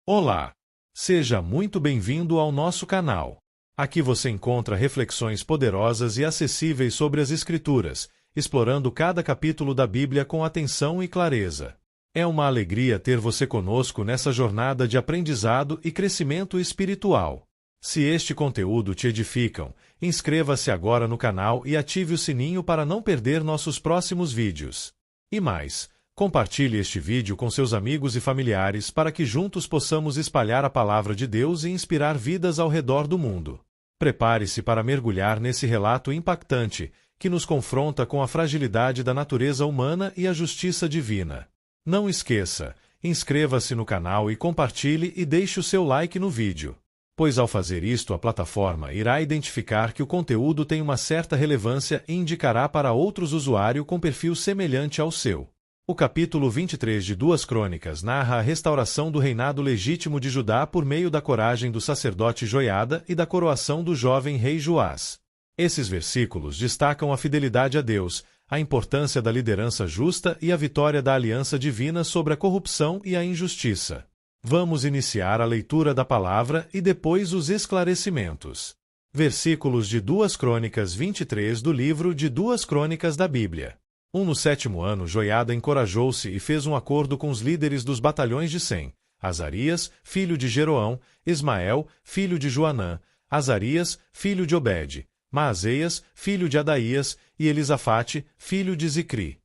Olá! Seja muito bem-vindo ao nosso canal. Aqui você encontra reflexões poderosas e acessíveis sobre as Escrituras, explorando cada capítulo da Bíblia com atenção e clareza. É uma alegria ter você conosco nessa jornada de aprendizado e crescimento espiritual. Se este conteúdo te edificam, inscreva-se agora no canal e ative o sininho para não perder nossos próximos vídeos. E mais, compartilhe este vídeo com seus amigos e familiares para que juntos possamos espalhar a palavra de Deus e inspirar vidas ao redor do mundo. Prepare-se para mergulhar nesse relato impactante que nos confronta com a fragilidade da natureza humana e a justiça divina. Não esqueça, inscreva-se no canal e compartilhe e deixe o seu like no vídeo, pois ao fazer isto a plataforma irá identificar que o conteúdo tem uma certa relevância e indicará para outros usuários com perfil semelhante ao seu. O capítulo 23 de 2 Crônicas narra a restauração do reinado legítimo de Judá por meio da coragem do sacerdote Joiada e da coroação do jovem rei Joás. Esses versículos destacam a fidelidade a Deus, a importância da liderança justa e a vitória da aliança divina sobre a corrupção e a injustiça. Vamos iniciar a leitura da palavra e depois os esclarecimentos. Versículos de 2 Crônicas 23 do livro de 2 Crônicas da Bíblia. No 7º ano, Joiada encorajou-se e fez um acordo com os líderes dos batalhões de Sem: Azarias, filho de Jeroão, Ismael, filho de Joanã, Azarias, filho de Obed, Maazéias, filho de Adaías, e Elisafate, filho de Zicri.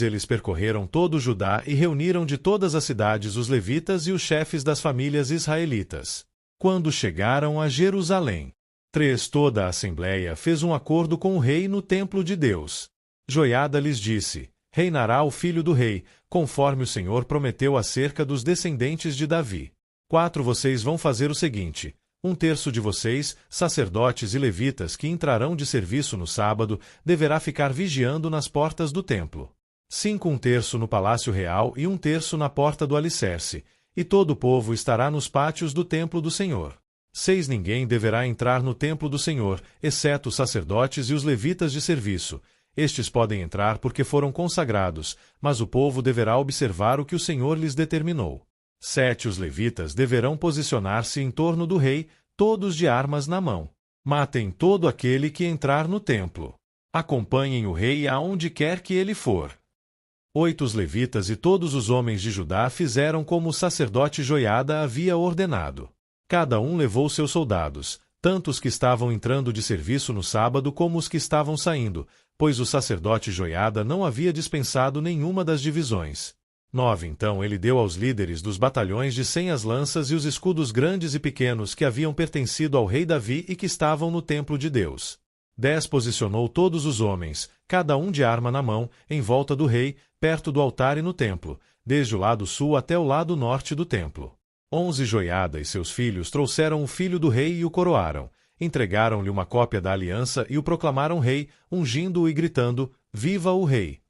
Eles percorreram todo Judá e reuniram de todas as cidades os levitas e os chefes das famílias israelitas. Quando chegaram a Jerusalém. Toda a assembleia fez um acordo com o rei no templo de Deus. Joiada lhes disse: reinará o filho do rei, conforme o Senhor prometeu acerca dos descendentes de Davi. Vocês vão fazer o seguinte: 1/3 de vocês, sacerdotes e levitas que entrarão de serviço no sábado, deverá ficar vigiando nas portas do templo. 1/3 no palácio real e 1/3 na porta do alicerce, e todo o povo estará nos pátios do templo do Senhor. 6 Ninguém deverá entrar no templo do Senhor, exceto os sacerdotes e os levitas de serviço. Estes podem entrar porque foram consagrados, mas o povo deverá observar o que o Senhor lhes determinou. 7 Os levitas deverão posicionar-se em torno do rei, todos de armas na mão. Matem todo aquele que entrar no templo. Acompanhem o rei aonde quer que ele for. 8 Os levitas e todos os homens de Judá fizeram como o sacerdote Joiada havia ordenado. Cada um levou seus soldados, tanto os que estavam entrando de serviço no sábado como os que estavam saindo, pois o sacerdote Joiada não havia dispensado nenhuma das divisões. 9 Então ele deu aos líderes dos batalhões de Sem as lanças e os escudos grandes e pequenos que haviam pertencido ao rei Davi e que estavam no templo de Deus. 10 Posicionou todos os homens, cada um de arma na mão, em volta do rei, perto do altar e no templo, desde o lado sul até o lado norte do templo. 11 Joiada e seus filhos trouxeram o filho do rei e o coroaram. Entregaram-lhe uma cópia da aliança e o proclamaram rei, ungindo-o e gritando: Viva o rei!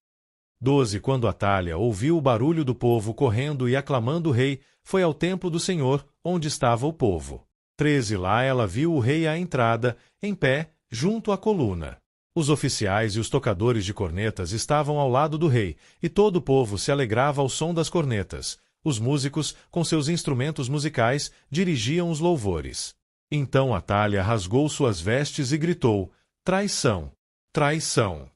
12 Quando Atália ouviu o barulho do povo correndo e aclamando o rei, foi ao templo do Senhor, onde estava o povo. 13 Lá ela viu o rei à entrada, em pé, junto à coluna. Os oficiais e os tocadores de cornetas estavam ao lado do rei, e todo o povo se alegrava ao som das cornetas. Os músicos, com seus instrumentos musicais, dirigiam os louvores. Então Atália rasgou suas vestes e gritou: Traição! Traição!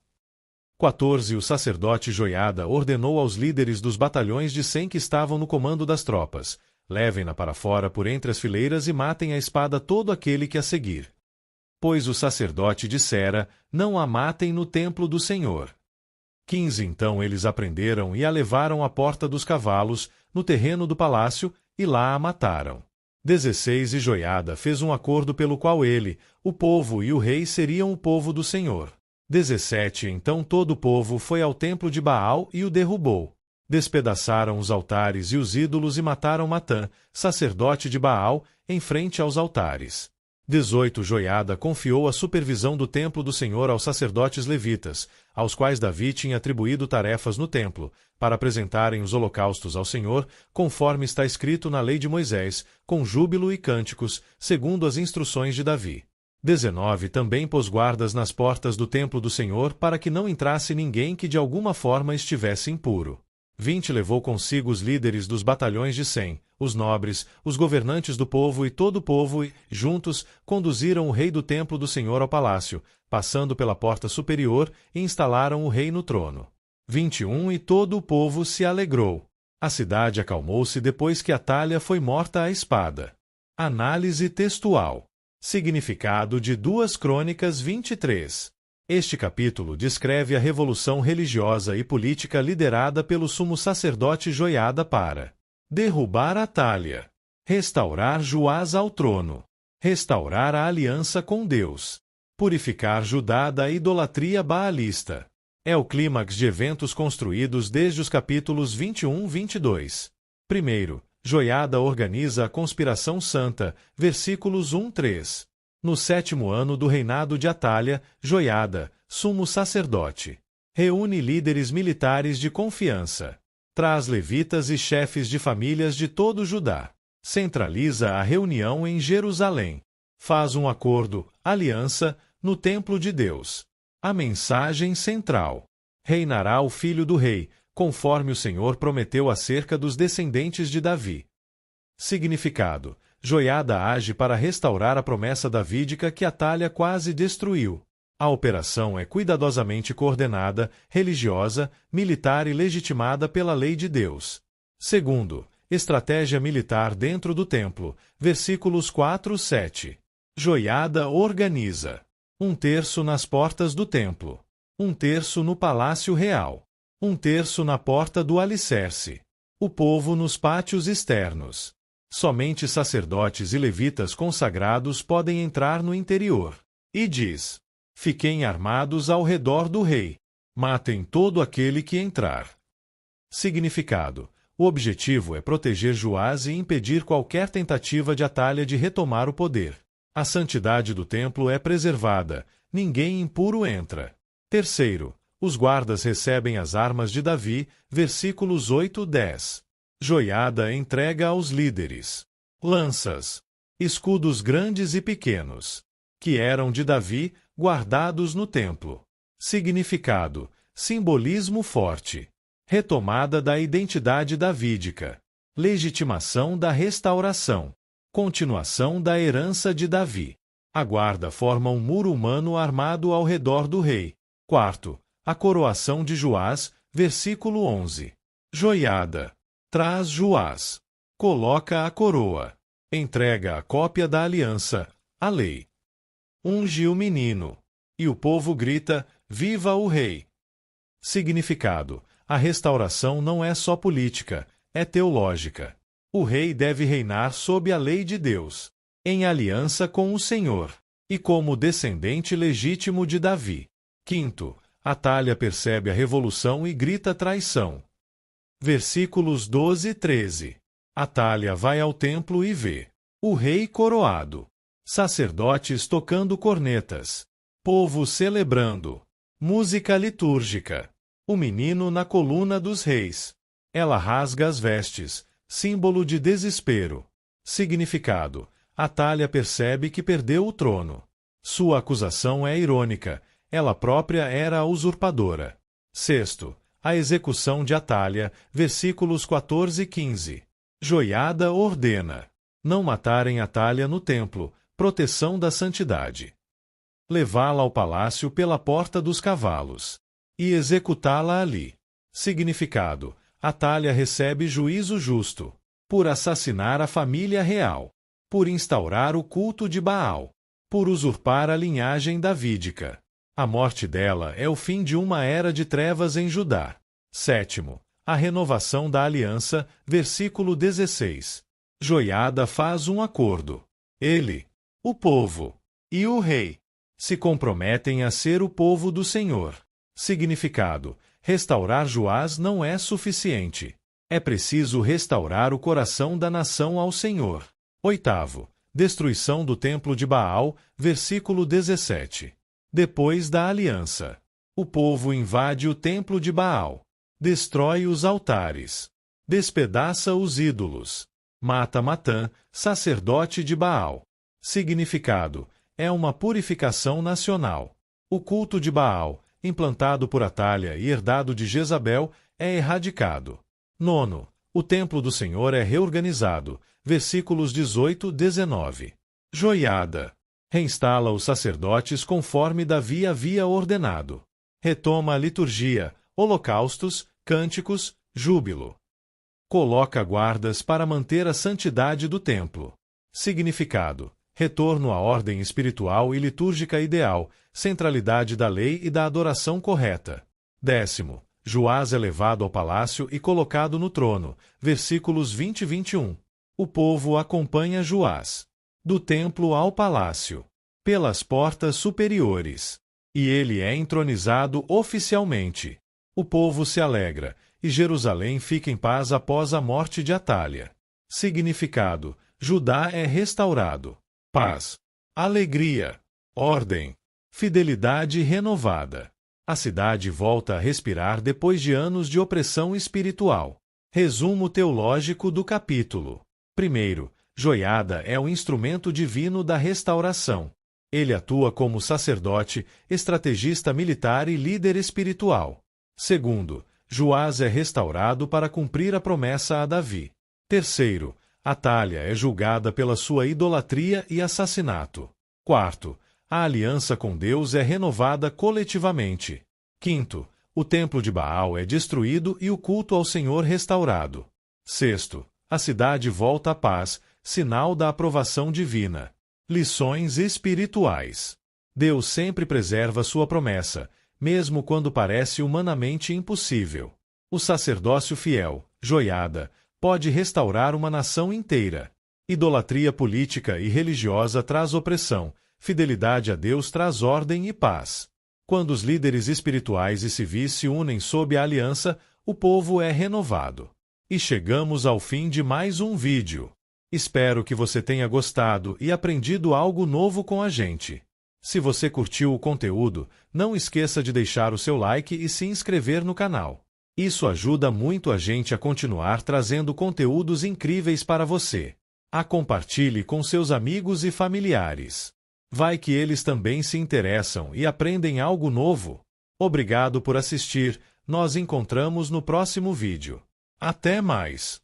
14 O sacerdote Joiada ordenou aos líderes dos batalhões de Sem que estavam no comando das tropas: levem-na para fora por entre as fileiras e matem à espada todo aquele que a seguir. Pois o sacerdote dissera: não a matem no templo do Senhor. 15 Então eles a prenderam e a levaram à porta dos cavalos, no terreno do palácio, e lá a mataram. 16 E Joiada fez um acordo pelo qual ele, o povo e o rei seriam o povo do Senhor. 17 Então todo o povo foi ao templo de Baal e o derrubou. Despedaçaram os altares e os ídolos e mataram Matã, sacerdote de Baal, em frente aos altares. 18 Joiada confiou a supervisão do templo do Senhor aos sacerdotes levitas, aos quais Davi tinha atribuído tarefas no templo, para apresentarem os holocaustos ao Senhor, conforme está escrito na lei de Moisés, com júbilo e cânticos, segundo as instruções de Davi. 19 Também pôs guardas nas portas do templo do Senhor para que não entrasse ninguém que de alguma forma estivesse impuro. 20 levou consigo os líderes dos batalhões de 100, os nobres, os governantes do povo e todo o povo e, juntos, conduziram o rei do templo do Senhor ao palácio, passando pela porta superior e instalaram o rei no trono. 21 E todo o povo se alegrou. A cidade acalmou-se depois que Atalha foi morta à espada. Análise textual. Significado de 2 Crônicas 23. Este capítulo descreve a revolução religiosa e política liderada pelo sumo sacerdote Joiada para derrubar Atalha, restaurar Joás ao trono, restaurar a aliança com Deus, purificar Judá da idolatria baalista. É o clímax de eventos construídos desde os capítulos 21 e 22. Primeiro, Joiada organiza a conspiração santa, versículos 1-3. No 7º ano do reinado de Atalha, Joiada, sumo sacerdote, reúne líderes militares de confiança, traz levitas e chefes de famílias de todo Judá, centraliza a reunião em Jerusalém, faz um acordo, aliança, no templo de Deus. A mensagem central: reinará o filho do rei, conforme o Senhor prometeu acerca dos descendentes de Davi. Significado: Joiada age para restaurar a promessa davídica que Atalha quase destruiu. A operação é cuidadosamente coordenada, religiosa, militar e legitimada pela lei de Deus. Segundo, estratégia militar dentro do templo, versículos 4-7. Joiada organiza 1/3 nas portas do templo, 1/3 no palácio real, 1/3 na porta do alicerce, o povo nos pátios externos. Somente sacerdotes e levitas consagrados podem entrar no interior. E diz: fiquem armados ao redor do rei. Matem todo aquele que entrar. Significado: o objetivo é proteger Joás e impedir qualquer tentativa de Atalha de retomar o poder. A santidade do templo é preservada, ninguém impuro entra. Terceiro, os guardas recebem as armas de Davi, versículos 8-10. Joiada entrega aos líderes lanças, escudos grandes e pequenos, que eram de Davi, guardados no templo. Significado: simbolismo forte, retomada da identidade davídica, legitimação da restauração, continuação da herança de Davi. A guarda forma um muro humano armado ao redor do rei. Quarto, a coroação de Joás, versículo 11. Joiada traz Joás, coloca a coroa, entrega a cópia da aliança, a lei. Unge o menino, e o povo grita: viva o rei! Significado: a restauração não é só política, é teológica. O rei deve reinar sob a lei de Deus, em aliança com o Senhor, e como descendente legítimo de Davi. Quinto, Atalha percebe a revolução e grita traição. Versículos 12-13. Atalha vai ao templo e vê o rei coroado, sacerdotes tocando cornetas, povo celebrando, música litúrgica, o menino na coluna dos reis. Ela rasga as vestes, símbolo de desespero. Significado: Atalha percebe que perdeu o trono. Sua acusação é irônica, ela própria era a usurpadora. Sexto, a execução de Atalha, versículos 14-15. Joiada ordena não matarem Atalha no templo, proteção da santidade. Levá-la ao palácio pela porta dos cavalos e executá-la ali. Significado: Atalha recebe juízo justo por assassinar a família real, por instaurar o culto de Baal, por usurpar a linhagem davídica. A morte dela é o fim de uma era de trevas em Judá. Sétimo, a renovação da aliança, versículo 16. Joiada faz um acordo. Ele, o povo e o rei se comprometem a ser o povo do Senhor. Significado: restaurar Joás não é suficiente. É preciso restaurar o coração da nação ao Senhor. Oitavo, destruição do templo de Baal, versículo 17. Depois da aliança, o povo invade o templo de Baal, destrói os altares, despedaça os ídolos, mata Matã, sacerdote de Baal. Significado: é uma purificação nacional. O culto de Baal, implantado por Atalha e herdado de Jezabel, é erradicado. Nono, o templo do Senhor é reorganizado. Versículos 18-19. Joiada. Reinstala os sacerdotes conforme Davi havia ordenado. Retoma a liturgia, holocaustos, cânticos, júbilo. Coloca guardas para manter a santidade do templo. Significado: retorno à ordem espiritual e litúrgica ideal, centralidade da lei e da adoração correta. 10º, Joás é levado ao palácio e colocado no trono. Versículos 20 e 21. O povo acompanha Joás do templo ao palácio, pelas portas superiores, e ele é entronizado oficialmente. O povo se alegra, e Jerusalém fica em paz após a morte de Atália. Significado: Judá é restaurado. Paz, alegria, ordem, fidelidade renovada. A cidade volta a respirar depois de anos de opressão espiritual. Resumo teológico do capítulo. Primeiro, Joiada é o instrumento divino da restauração. Ele atua como sacerdote, estrategista militar e líder espiritual. Segundo, Joás é restaurado para cumprir a promessa a Davi. Terceiro, Atália é julgada pela sua idolatria e assassinato. Quarto, a aliança com Deus é renovada coletivamente. Quinto, o templo de Baal é destruído e o culto ao Senhor restaurado. Sexto, a cidade volta à paz, sinal da aprovação divina. Lições espirituais. Deus sempre preserva sua promessa, mesmo quando parece humanamente impossível. O sacerdócio fiel, Joiada, pode restaurar uma nação inteira. Idolatria política e religiosa traz opressão, fidelidade a Deus traz ordem e paz. Quando os líderes espirituais e civis se unem sob a aliança, o povo é renovado. E chegamos ao fim de mais um vídeo. Espero que você tenha gostado e aprendido algo novo com a gente. Se você curtiu o conteúdo, não esqueça de deixar o seu like e se inscrever no canal. Isso ajuda muito a gente a continuar trazendo conteúdos incríveis para você. Compartilhe com seus amigos e familiares. Vai que eles também se interessam e aprendem algo novo. Obrigado por assistir. Nós encontramos no próximo vídeo. Até mais!